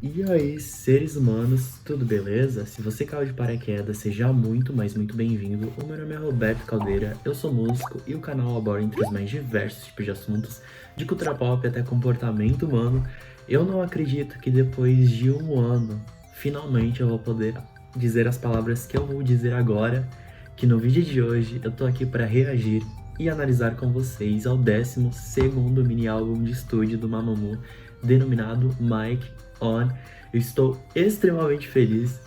E aí, seres humanos, tudo beleza? Se você caiu de paraquedas, seja muito, mas muito bem-vindo. O meu nome é Roberto Caldeira, eu sou músico e o canal aborda entre os mais diversos tipos de assuntos, de cultura pop até comportamento humano. Eu não acredito que depois de um ano, finalmente eu vou poder dizer as palavras que eu vou dizer agora, que no vídeo de hoje eu tô aqui para reagir e analisar com vocês ao 12º mini álbum de estúdio do Mamamoo, denominado Mic On. Eu estou extremamente feliz.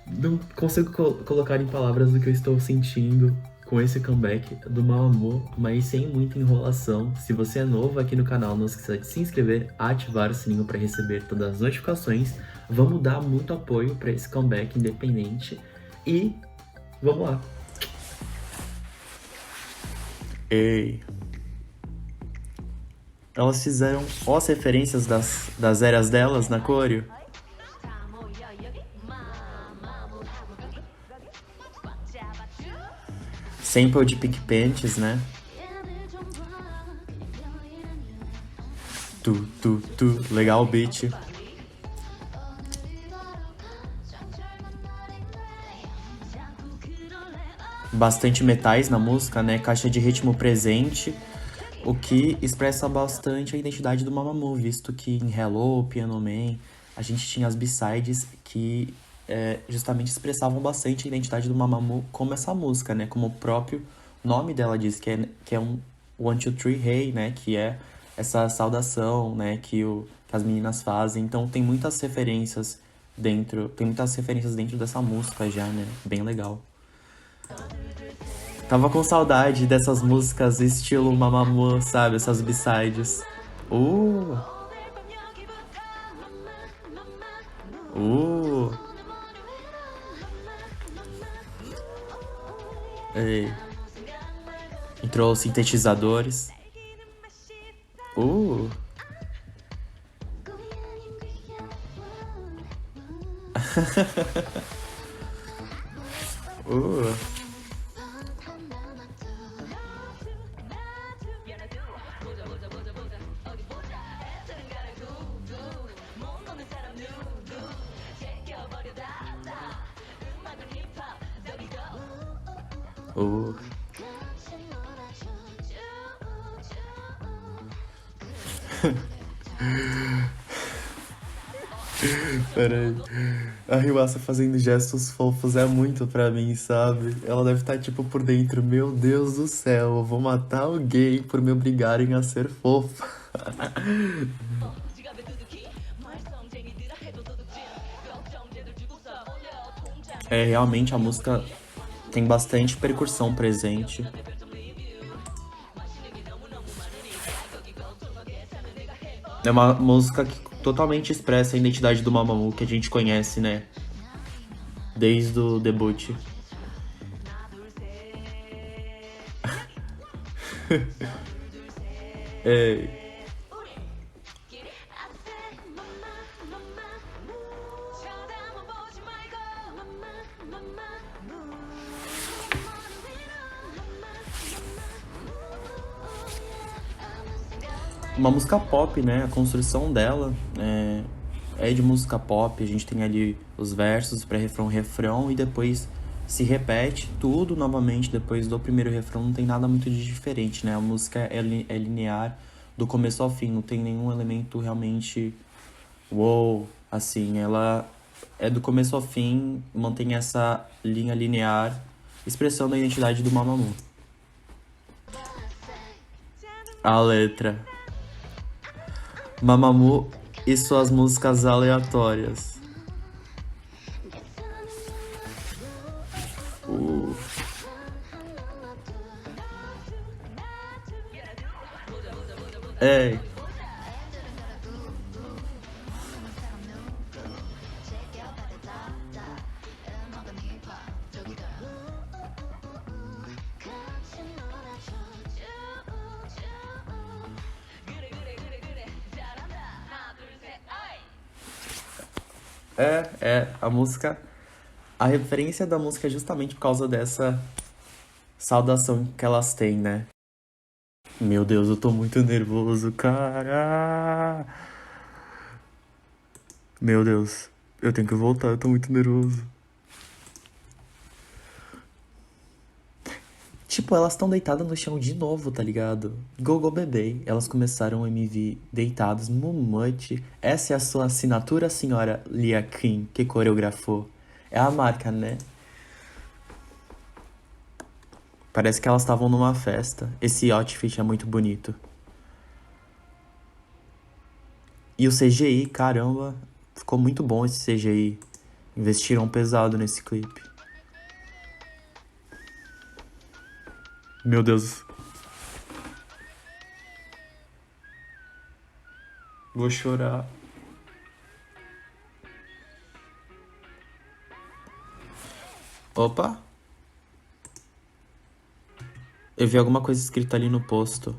Não consigo colocar em palavras o que eu estou sentindo com esse comeback do Mamamoo, mas sem muita enrolação. Se você é novo aqui no canal, não esqueça de se inscrever, ativar o sininho para receber todas as notificações. Vamos dar muito apoio para esse comeback independente e vamos lá. Ei. Elas fizeram as referências das eras delas na coreo. Sample de Pink Panties, né? Legal o beat. Bastante metais na música, né? Caixa de ritmo presente, o que expressa bastante a identidade do Mamamoo, visto que em Hello, Piano Man, a gente tinha as B-sides que justamente expressavam bastante a identidade do Mamamoo como essa música, né? Como o próprio nome dela diz, que é um 1, 2, 3, hey, né? Que é essa saudação, né? Que as meninas fazem. Então tem muitas referências dentro dessa música já, né? Bem legal. Tava com saudade dessas músicas estilo Mamamoo, sabe? Essas B-sides. Uh! Uh! Ei. Entrou os sintetizadores. Uh! uh! Uh! Peraí. A Ryuasa fazendo gestos fofos é muito pra mim, sabe? Ela deve estar tipo por dentro. Meu Deus do céu, eu vou matar alguém por me obrigarem a ser fofa. Realmente a música tem bastante percussão presente. É uma música que totalmente expressa a identidade do Mamamoo que a gente conhece, né? Desde o debut. É. Uma música pop, né? A construção dela é de música pop. A gente tem ali os versos, pré-refrão, refrão, e depois se repete tudo novamente depois do primeiro refrão. Não tem nada muito de diferente, né? A música é linear do começo ao fim, não tem nenhum elemento realmente wow, assim. Ela é do começo ao fim, mantém essa linha linear, expressando a identidade do Mamamoo. A letra. Mamamoo e suas músicas aleatórias. É. A música. A referência da música é justamente por causa dessa saudação que elas têm, né? Meu Deus, eu tô muito nervoso, cara. Meu Deus, eu tenho que voltar, eu tô muito nervoso. Tipo, elas estão deitadas no chão de novo, tá ligado? Gogo Bebê. Elas começaram o MV deitadas, Mumute. Essa é a sua assinatura, senhora Lia Kim, que coreografou. É a marca, né? Parece que elas estavam numa festa. Esse outfit é muito bonito. E o CGI, caramba, ficou muito bom esse CGI. Investiram pesado nesse clipe. Meu Deus. Vou chorar. Opa! Eu vi alguma coisa escrita ali no posto.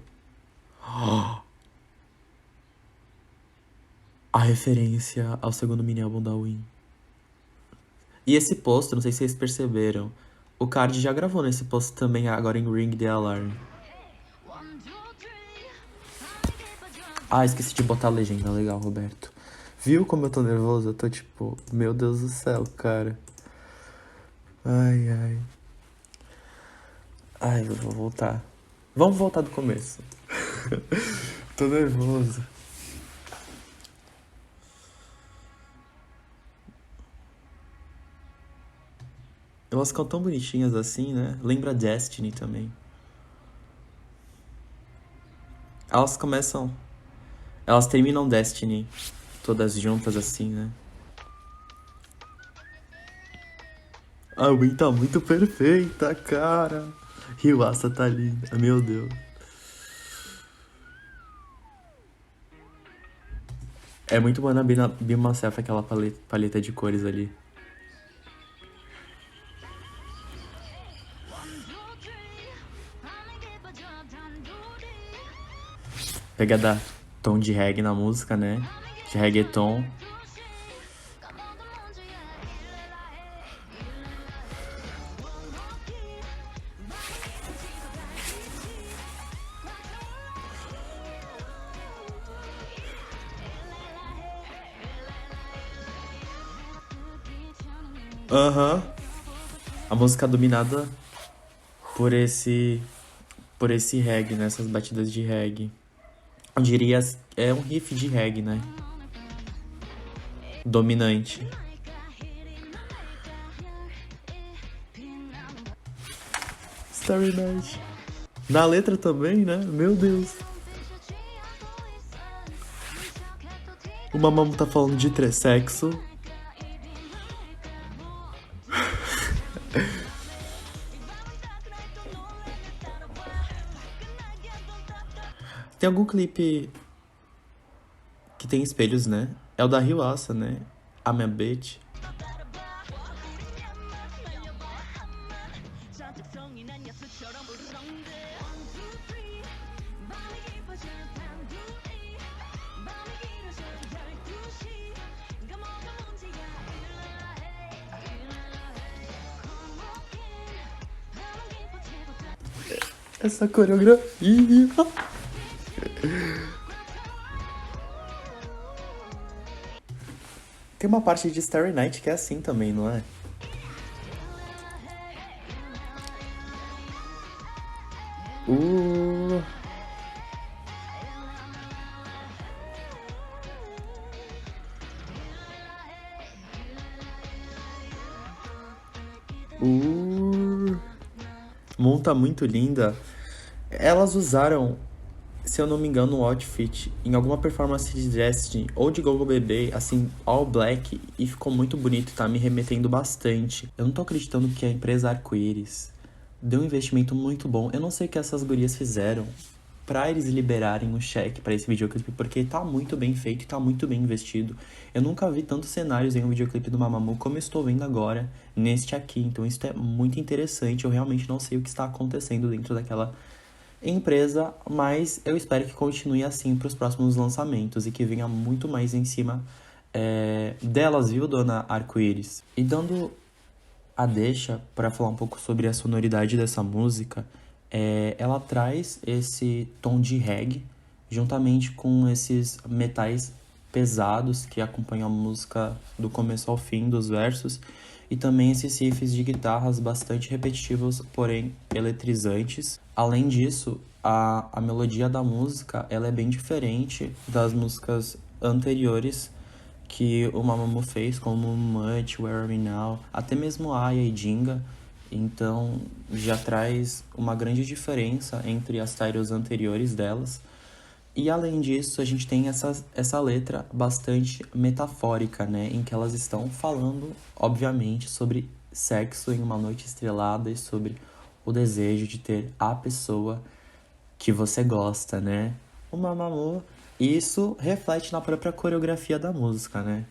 A referência ao segundo mini álbum da Win. E esse posto, não sei se vocês perceberam, o Card já gravou nesse posto também, agora em Ring the Alarm. Ah, esqueci de botar a legenda, legal, Roberto. Viu como eu tô nervoso? Eu tô tipo, meu Deus do céu, cara. Ai, ai. Ai, eu vou voltar. Vamos voltar do começo. Tô nervoso. Elas ficam tão bonitinhas assim, né? Lembra Destiny também. Elas começam. Elas terminam Destiny todas juntas assim, né? A Win tá muito perfeita, cara. Riwasa tá linda, meu Deus. É muito boa na Be Myself aquela paleta de cores ali. Pegada tom de reggae na música, né? De reggaeton. Aham. A música dominada por esse reggae, né? Essas batidas de reggae. Eu diria, é um riff de reggae, né? Dominante. Starry Night. Na letra também, né? Meu Deus. O Mamamoo tá falando de sexo. Tem algum clipe que tem espelhos, né? É o da Ryuasa, né? A minha bitch. Essa coreografia. Tem uma parte de Starry Night que é assim também, não é? Uh. Moon tá muito linda. Elas usaram, se eu não me engano, um outfit em alguma performance de Destiny ou de Gogo Bebê, assim, all black, e ficou muito bonito, tá me remetendo bastante. Eu não tô acreditando que a empresa Arco-Íris deu um investimento muito bom. Eu não sei o que essas gurias fizeram pra eles liberarem um cheque pra esse videoclipe, porque tá muito bem feito e tá muito bem investido. Eu nunca vi tantos cenários em um videoclipe do Mamamoo como eu estou vendo agora neste aqui, então isso é muito interessante. Eu realmente não sei o que está acontecendo dentro daquela empresa, mas eu espero que continue assim para os próximos lançamentos e que venha muito mais em cima delas, viu, dona Arco-Íris? E dando a deixa para falar um pouco sobre a sonoridade dessa música, ela traz esse tom de reggae juntamente com esses metais pesados que acompanham a música do começo ao fim dos versos, e também esses riffs de guitarras bastante repetitivos, porém eletrizantes. Além disso, a melodia da música ela é bem diferente das músicas anteriores que o Mamamoo fez, como Much, Where Are We Now, até mesmo Aya e Jinga. Então já traz uma grande diferença entre as titles anteriores delas. E além disso, a gente tem essa letra bastante metafórica, né? Em que elas estão falando, obviamente, sobre sexo em uma noite estrelada e sobre o desejo de ter a pessoa que você gosta, né? O Mamamoo, isso reflete na própria coreografia da música, né?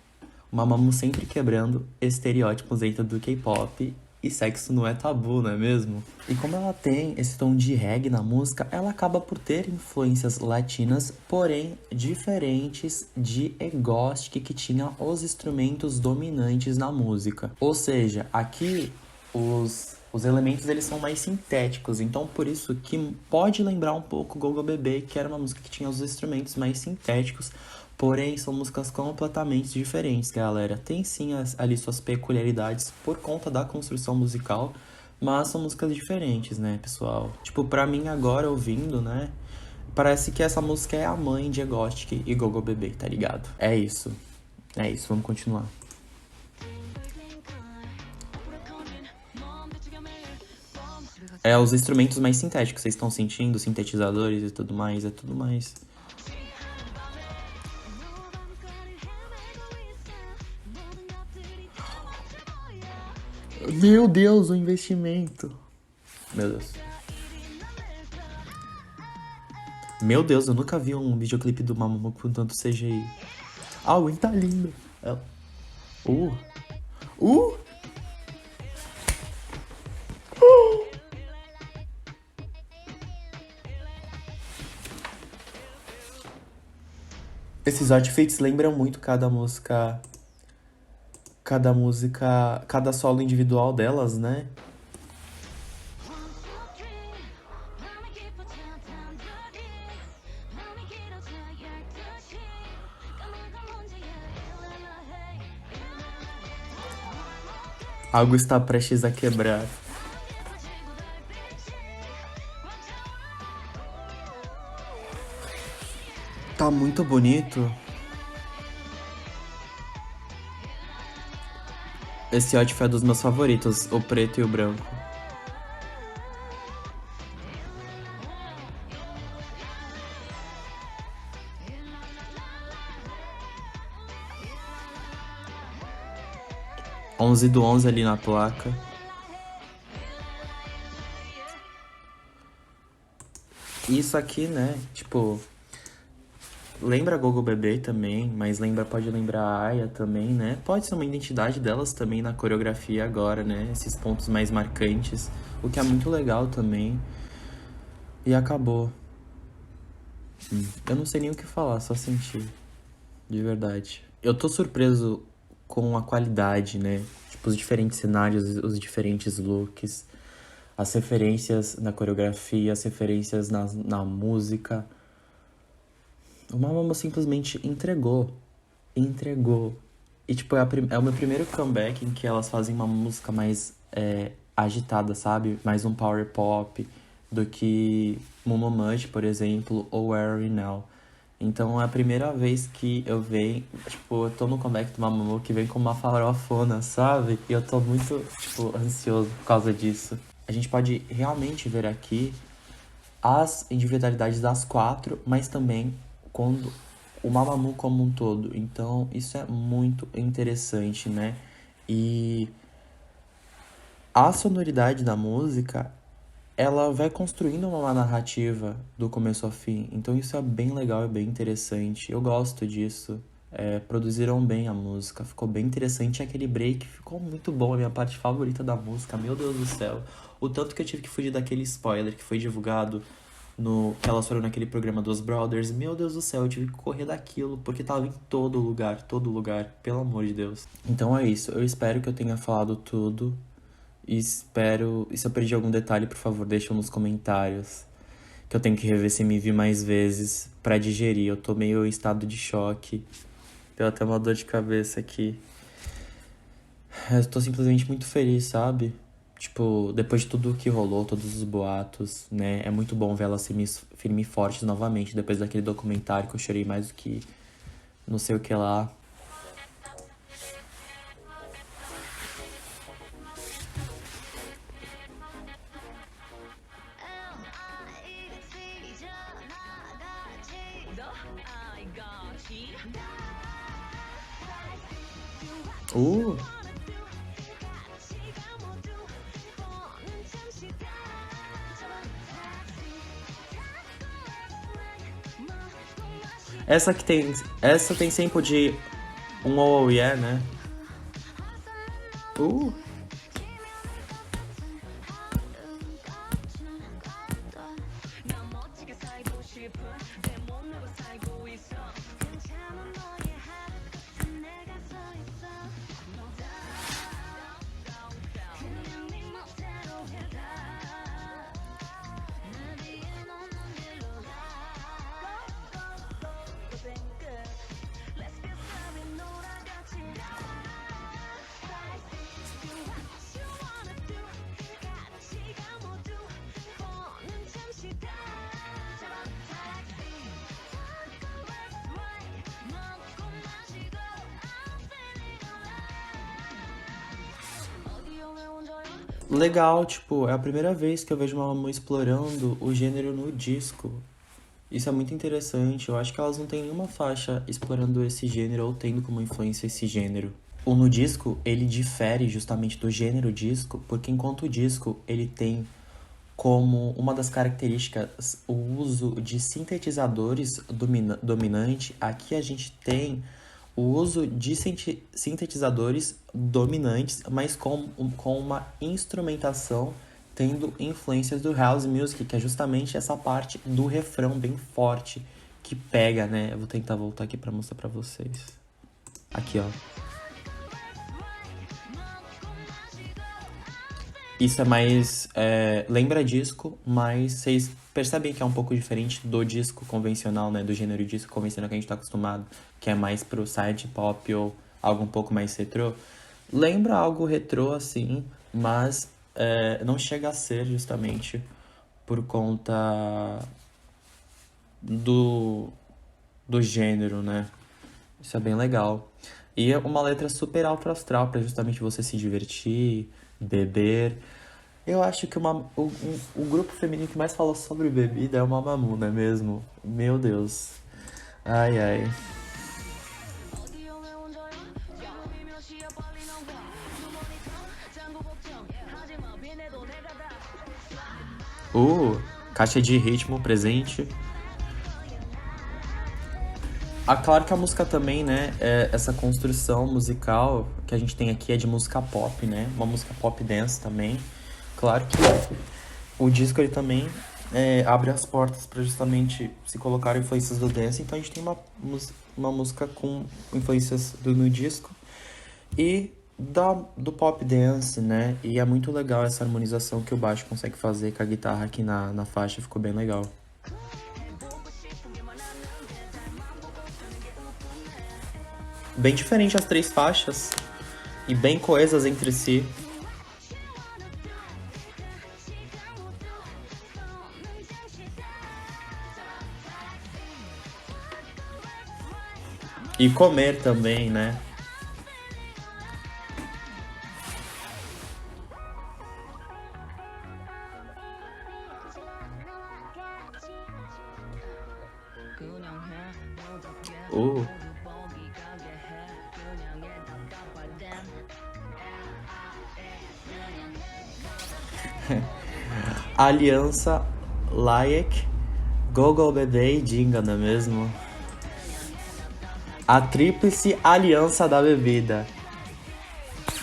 O Mamamoo sempre quebrando estereótipos dentro do K-pop. E sexo não é tabu, não é mesmo? E como ela tem esse tom de reggae na música, ela acaba por ter influências latinas, porém diferentes de Egostic, que tinha os instrumentos dominantes na música. Ou seja, aqui os elementos eles são mais sintéticos, então por isso que pode lembrar um pouco Gogo Bebê, que era uma música que tinha os instrumentos mais sintéticos. Porém, são músicas completamente diferentes, galera. Tem sim ali suas peculiaridades por conta da construção musical, mas são músicas diferentes, né, pessoal? Tipo, pra mim agora, ouvindo, né, parece que essa música é a mãe de Egostic e Gogo Bebê, tá ligado? É isso, vamos continuar. É, os instrumentos mais sintéticos, vocês estão sentindo? Sintetizadores e tudo mais, é tudo mais... Meu Deus, o investimento. Meu Deus. Meu Deus, eu nunca vi um videoclipe do Mamamoo com tanto CGI. Ah, o Win tá lindo. Uh! Esses outfits lembram muito cada música, cada solo individual delas, né? Algo está prestes a quebrar. Tá muito bonito. Esse outfit é dos meus favoritos, o preto e o branco. Onze do 11 ali na placa. Isso aqui, né, tipo... Lembra Gogo Bebê também, mas pode lembrar a Aya também, né? Pode ser uma identidade delas também na coreografia agora, né? Esses pontos mais marcantes, o que é muito legal também. E acabou. Eu não sei nem o que falar, só sentir. De verdade. Eu tô surpreso com a qualidade, né? Tipo, os diferentes cenários, os diferentes looks, as referências na coreografia, as referências na música. O Mamamoo simplesmente entregou. E, tipo, é o meu primeiro comeback em que elas fazem uma música mais agitada, sabe? Mais um power pop do que Much, por exemplo, ou Where Are We Now. Então é a primeira vez que eu venho, tipo, eu tô no comeback do Mamamoo que vem com uma farofona, sabe? E eu tô muito, tipo, ansioso por causa disso. A gente pode realmente ver aqui as individualidades das quatro, mas também quando o Mamamoo como um todo. Então, isso é muito interessante, né? E a sonoridade da música, ela vai construindo uma narrativa do começo ao fim. Então, isso é bem legal e bem interessante. Eu gosto disso. Produziram bem a música, ficou bem interessante. E aquele break ficou muito bom, a minha parte favorita da música. Meu Deus do céu. O tanto que eu tive que fugir daquele spoiler que foi divulgado que elas foram naquele programa dos Brothers. Meu Deus do céu, eu tive que correr daquilo, porque tava em todo lugar, pelo amor de Deus. Então é isso, eu espero que eu tenha falado tudo. E espero... E se eu perdi algum detalhe, por favor, deixa nos comentários. Que eu tenho que rever esse MV mais vezes pra digerir. Eu tô meio em estado de choque. Deu até uma dor de cabeça aqui. Eu tô simplesmente muito feliz, sabe? Tipo, depois de tudo que rolou, todos os boatos, né? É muito bom ver elas firme e fortes novamente, depois daquele documentário que eu chorei mais do que não sei o que lá. Uh! Essa que tem. Essa tem sample de um Oh Yeah, né? Uh! Legal, tipo, é a primeira vez que eu vejo uma Mamamoo explorando o gênero no disco. Isso é muito interessante. Eu acho que elas não têm nenhuma faixa explorando esse gênero ou tendo como influência esse gênero. O no disco, ele difere justamente do gênero disco, porque enquanto o disco, ele tem como uma das características o uso de sintetizadores dominante, aqui a gente tem o uso de sintetizadores dominantes, mas com uma instrumentação tendo influências do house music, que é justamente essa parte do refrão bem forte, que pega, né? Eu vou tentar voltar aqui pra mostrar pra vocês. Aqui, ó. Isso é mais. Lembra disco, mas vocês percebem que é um pouco diferente do disco convencional, né? Do gênero disco convencional que a gente tá acostumado, que é mais pro side pop ou algo um pouco mais retrô. Lembra algo retrô, assim, mas não chega a ser justamente por conta do, do gênero, né? Isso é bem legal. E é uma letra super alto astral pra justamente você se divertir, beber. Eu acho que o grupo feminino que mais falou sobre bebida é o Mamamoo, não é mesmo? Meu Deus. Ai, ai. Caixa de ritmo presente. Claro que a música também, né, essa construção musical que a gente tem aqui é de música pop, né? Uma música pop dance também. Claro que o disco ele também abre as portas para justamente se colocar influências do dance. Então a gente tem uma música com influências do no disco e do pop dance, né? E é muito legal essa harmonização que o baixo consegue fazer com a guitarra aqui na faixa, ficou bem legal. Bem diferente as três faixas e bem coesas entre si. E comer também, né? Uh. Aliança, Laek, Gogo Bebê e Jinga, não é mesmo? A tríplice aliança da bebida.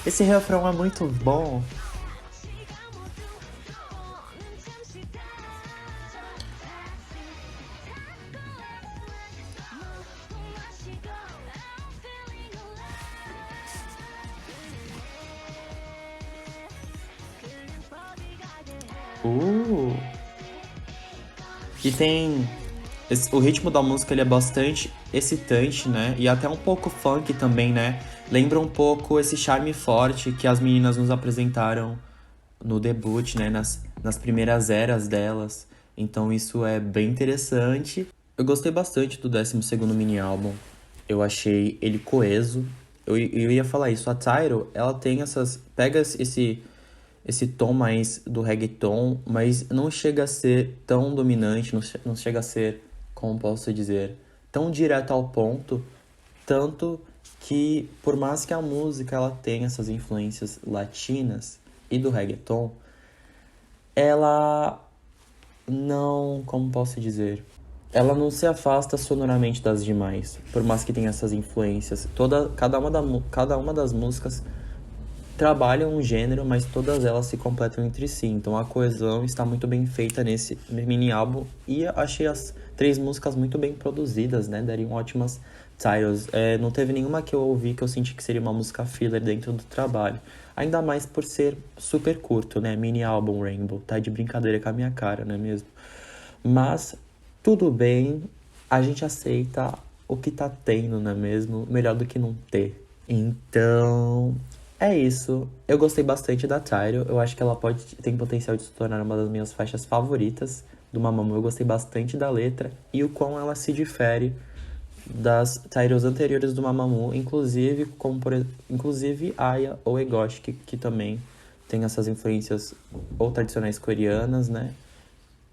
Esse refrão é muito bom. E tem O ritmo da música ele é bastante excitante, né? E até um pouco funk também, né? Lembra um pouco esse charme forte que as meninas nos apresentaram no debut, né? Nas primeiras eras delas. Então isso é bem interessante. Eu gostei bastante do 12º mini álbum. Eu achei ele coeso. Eu ia falar isso. A Tyro, ela tem essas... Pega esse tom mais do reggaeton, mas não chega a ser tão dominante, não chega a ser, como posso dizer, tão direto ao ponto, tanto que, por mais que a música ela tenha essas influências latinas e do reggaeton, ela não, como posso dizer, ela não se afasta sonoramente das demais, por mais que tenha essas influências. Cada uma das músicas trabalham um gênero, mas todas elas se completam entre si. Então a coesão está muito bem feita nesse mini álbum e achei as 3 músicas muito bem produzidas, né? Dariam ótimas titles. Não teve nenhuma que eu ouvi que eu senti que seria uma música filler dentro do trabalho. Ainda mais por ser super curto, né? Mini álbum Rainbow. Tá de brincadeira com a minha cara, não é mesmo? Mas tudo bem, a gente aceita o que tá tendo, não é mesmo? Melhor do que não ter. Então, é isso. Eu gostei bastante da Tyro. Eu acho que ela tem potencial de se tornar uma das minhas faixas favoritas do Mamamoo. Eu gostei bastante da letra e o quão ela se difere das Tyros anteriores do Mamamoo, inclusive inclusive Aya ou Egoshi, que também tem essas influências ou tradicionais coreanas, né?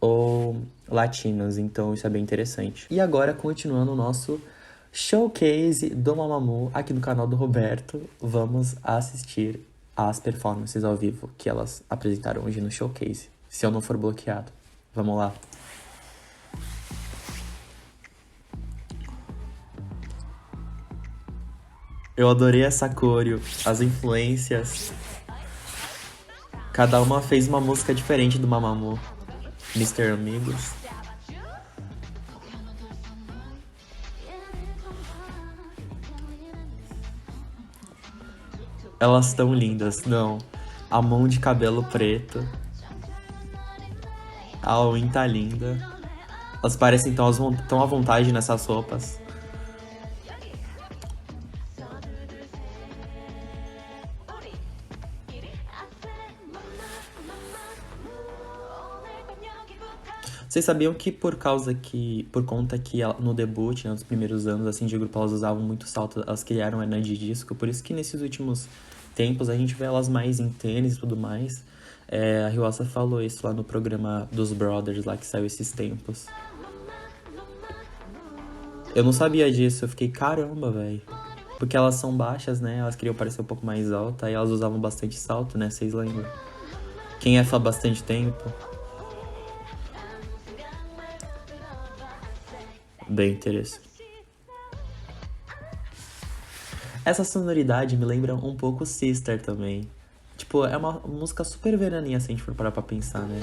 Ou latinas, então isso é bem interessante. E agora, continuando o nosso showcase do Mamamoo aqui no canal do Roberto, vamos assistir às performances ao vivo que elas apresentaram hoje no showcase, se eu não for bloqueado. Vamos lá. Eu adorei essa coreo, as influências. Cada uma fez uma música diferente do Mamamoo. Mr. Amigos. Elas estão lindas, não. A mão de cabelo preto. A Alwyn tá linda. Elas parecem tão à vontade nessas roupas. Vocês sabiam que por conta que no debut, né, nos primeiros anos assim, de grupo, elas usavam muito salto, elas criaram hernia de disco, por isso que nesses últimos tempos a gente vê elas mais em tênis e tudo mais. A Ryoasa falou isso lá no programa dos Brothers, lá que saiu esses tempos. Eu não sabia disso, eu fiquei, caramba, velho. Porque elas são baixas, né, elas queriam parecer um pouco mais alta, e elas usavam bastante salto, né, vocês lembram? Quem é fã há bastante tempo... Bem interessante. Essa sonoridade me lembra um pouco Sister também. Tipo, é uma música super veraninha se a gente for parar pra pensar, né?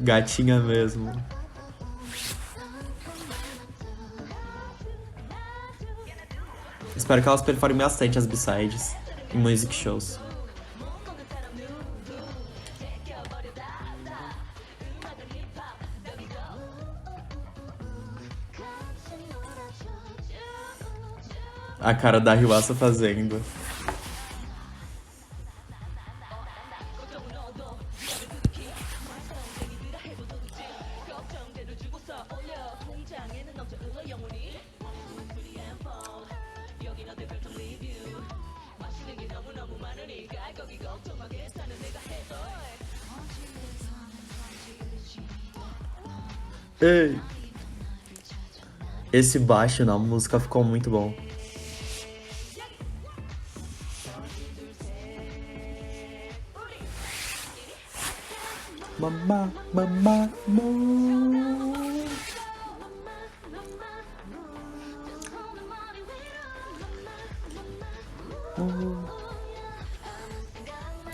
Gatinha mesmo. Espero que elas performem bastante as B-sides em music shows. A cara da Ryoasa fazendo. Ei. Esse baixo na música ficou muito bom. Mamá, mamá, mo.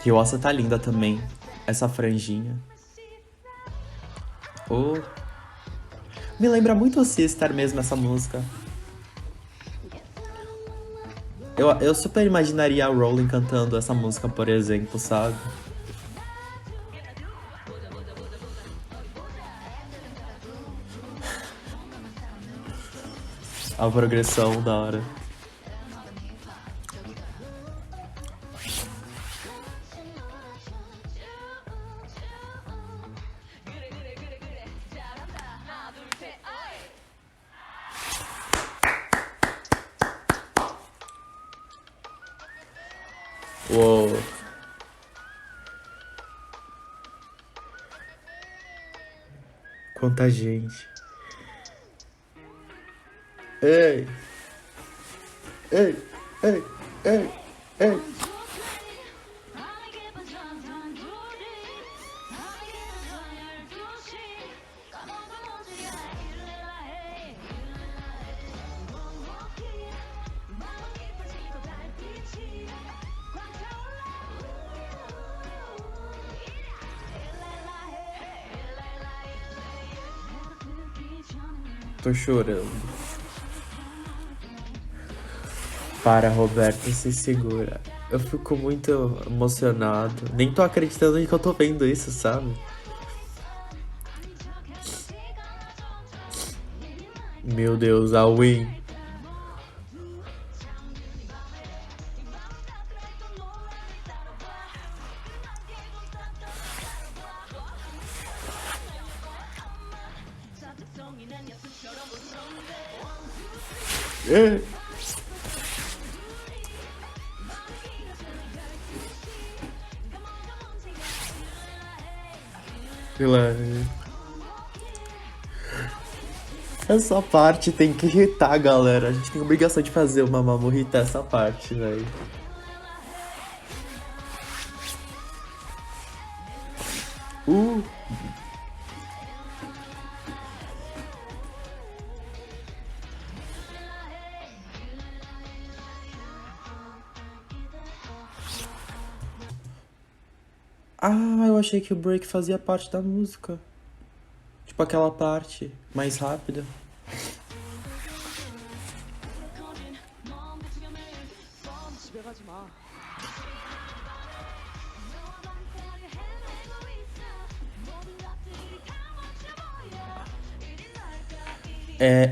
Ryoasa tá linda também. Essa franjinha. Oh. Me lembra muito o Sister mesmo essa música. Eu super imaginaria a Rowling cantando essa música, por exemplo, sabe? A progressão da hora. Uou. Quanta gente. Ei. Ei, ei, ei, ei. Tô chorando. Para, Roberto, se segura. Eu fico muito emocionado. Nem tô acreditando em que eu tô vendo isso, sabe? Meu Deus, a Win. É. Hilary. Essa parte tem que irritar, galera. A gente tem a obrigação de fazer uma Mamamoo irritar essa parte, velho. Uh! Ah, eu achei que o break fazia parte da música. Tipo aquela parte mais rápida.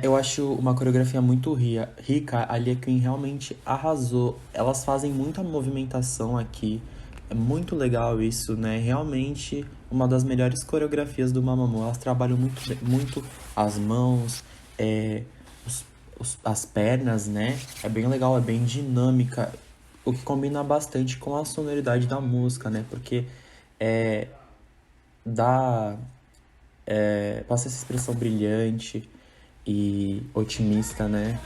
Eu acho uma coreografia muito rica. A Lia Queen realmente arrasou. Elas fazem muita movimentação aqui. É muito legal isso, né? Realmente uma das melhores coreografias do Mamamoo. Elas trabalham muito as mãos, as pernas, né? É bem legal, é bem dinâmica. O que combina bastante com a sonoridade da música, né? Porque dá, passa essa expressão brilhante e otimista, né?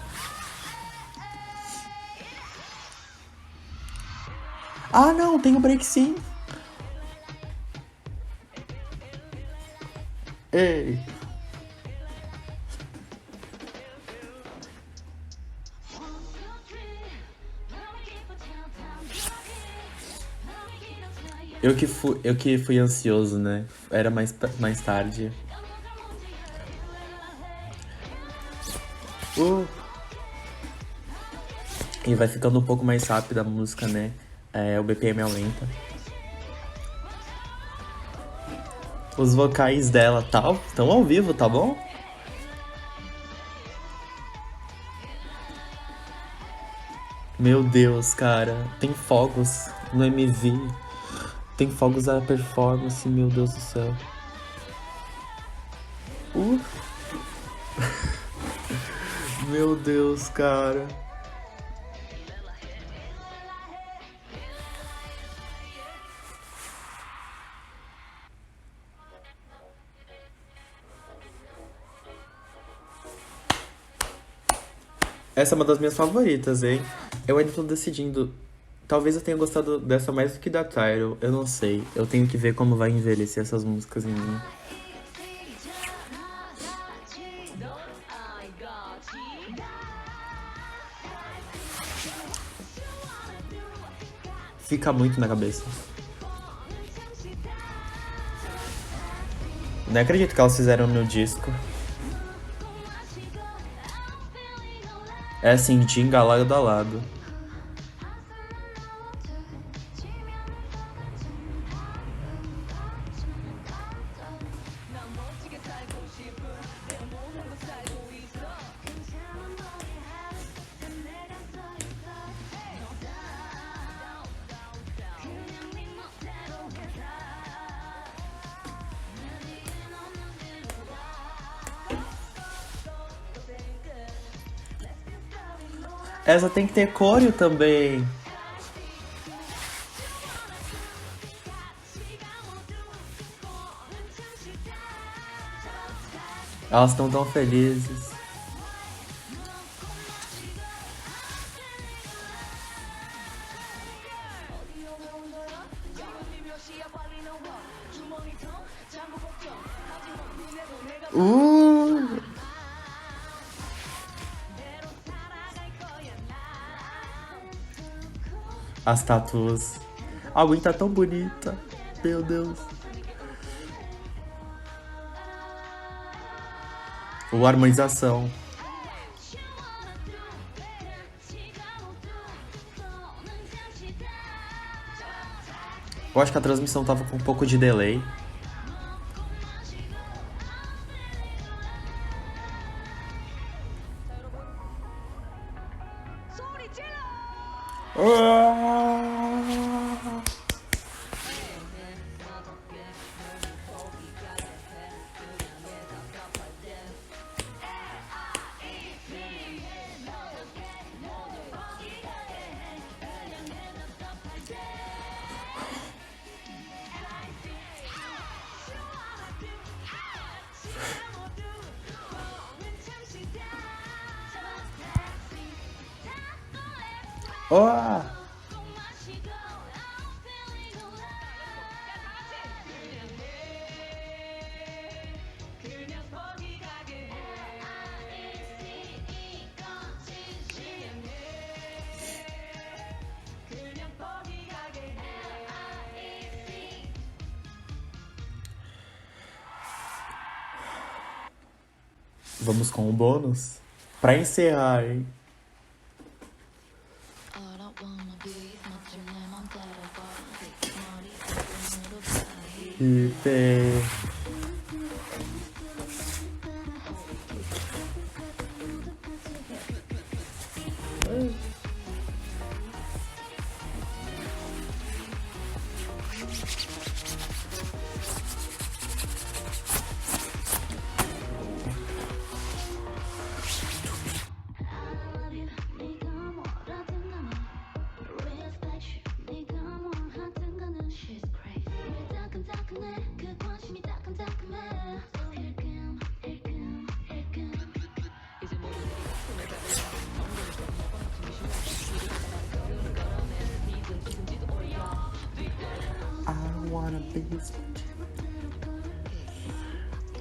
Ah, não, tem o break sim. Ei. Eu que fui ansioso, né? Era mais tarde. E vai ficando um pouco mais rápida a música, né? O BPM aumenta. Os vocais dela estão ao vivo, tá bom? Meu Deus, cara. Tem fogos no MV. Tem fogos da performance, meu Deus do céu. Meu Deus, cara. Essa é uma das minhas favoritas, hein? Eu ainda tô decidindo. Talvez eu tenha gostado dessa mais do que da Tyro. Eu não sei. Eu tenho que ver como vai envelhecer essas músicas em mim. Fica muito na cabeça. Não acredito que elas fizeram no disco. É assim, Jinga lado a lado. Essa tem que ter coreo também. Elas estão tão felizes. As tatuas. A Gwen tá tão bonita. Meu Deus. O harmonização. Eu acho que a transmissão tava com um pouco de delay. Oh! Vamos com o bônus? Pra encerrar, hein? Hiper.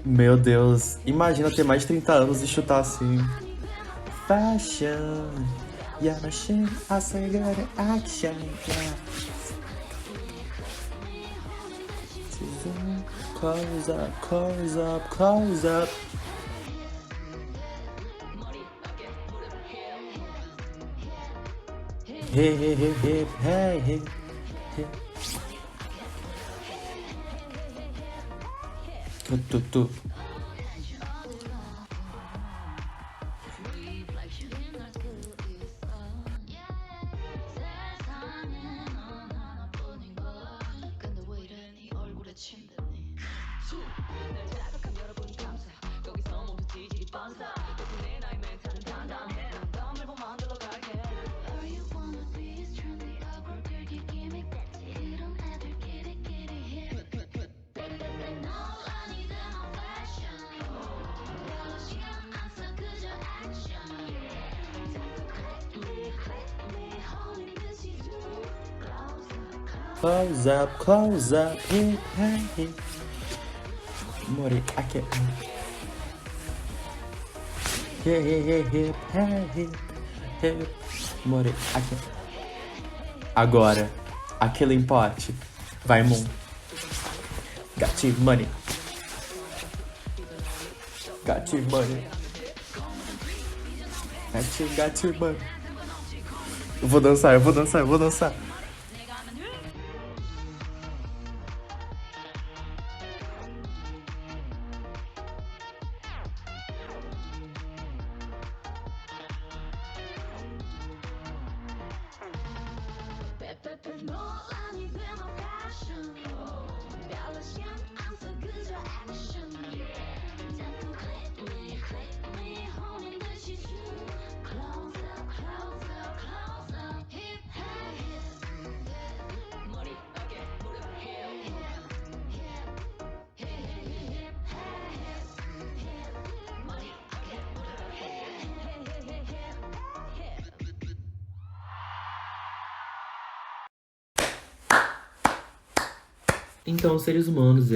Meu Deus, imagina ter mais de 30 anos e chutar assim. Fashion, Yamashina, Asagara, Action, close up, close up, close up. Hey, hey, hey, hey, hey, hey, hey. Tu. Close up, hip, hey. Mori, aqui. Hip, hey. Mori, aqui. Agora, aquele pote. Vai, Moon. Got your money. Got your money. Got your money. Eu vou dançar. Então, seres humanos,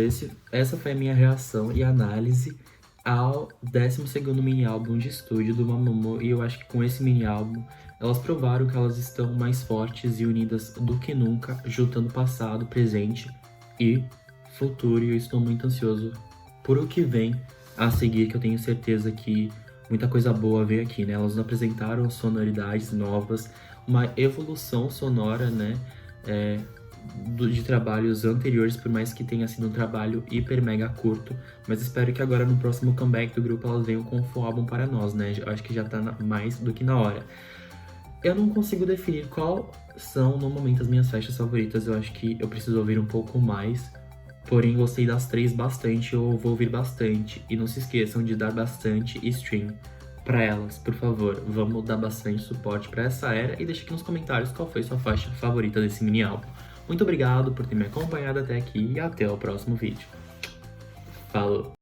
essa foi a minha reação e análise ao 12º mini álbum de estúdio do Mamamoo, e eu acho que com esse mini álbum elas provaram que elas estão mais fortes e unidas do que nunca, juntando passado, presente e futuro, e eu estou muito ansioso por o que vem a seguir, que eu tenho certeza que muita coisa boa veio aqui, né? Elas nos apresentaram sonoridades novas, uma evolução sonora, né? De trabalhos anteriores, por mais que tenha sido um trabalho hiper mega curto, mas espero que agora no próximo comeback do grupo elas venham com um álbum para nós, né? Eu acho que já tá mais do que na hora. Eu não consigo definir qual são no momento as minhas faixas favoritas, eu acho que eu preciso ouvir um pouco mais, porém gostei das três bastante, eu vou ouvir bastante, e não se esqueçam de dar bastante stream para elas, por favor, vamos dar bastante suporte para essa era, e deixa aqui nos comentários qual foi sua faixa favorita desse mini álbum. Muito obrigado por ter me acompanhado até aqui e até o próximo vídeo. Falou!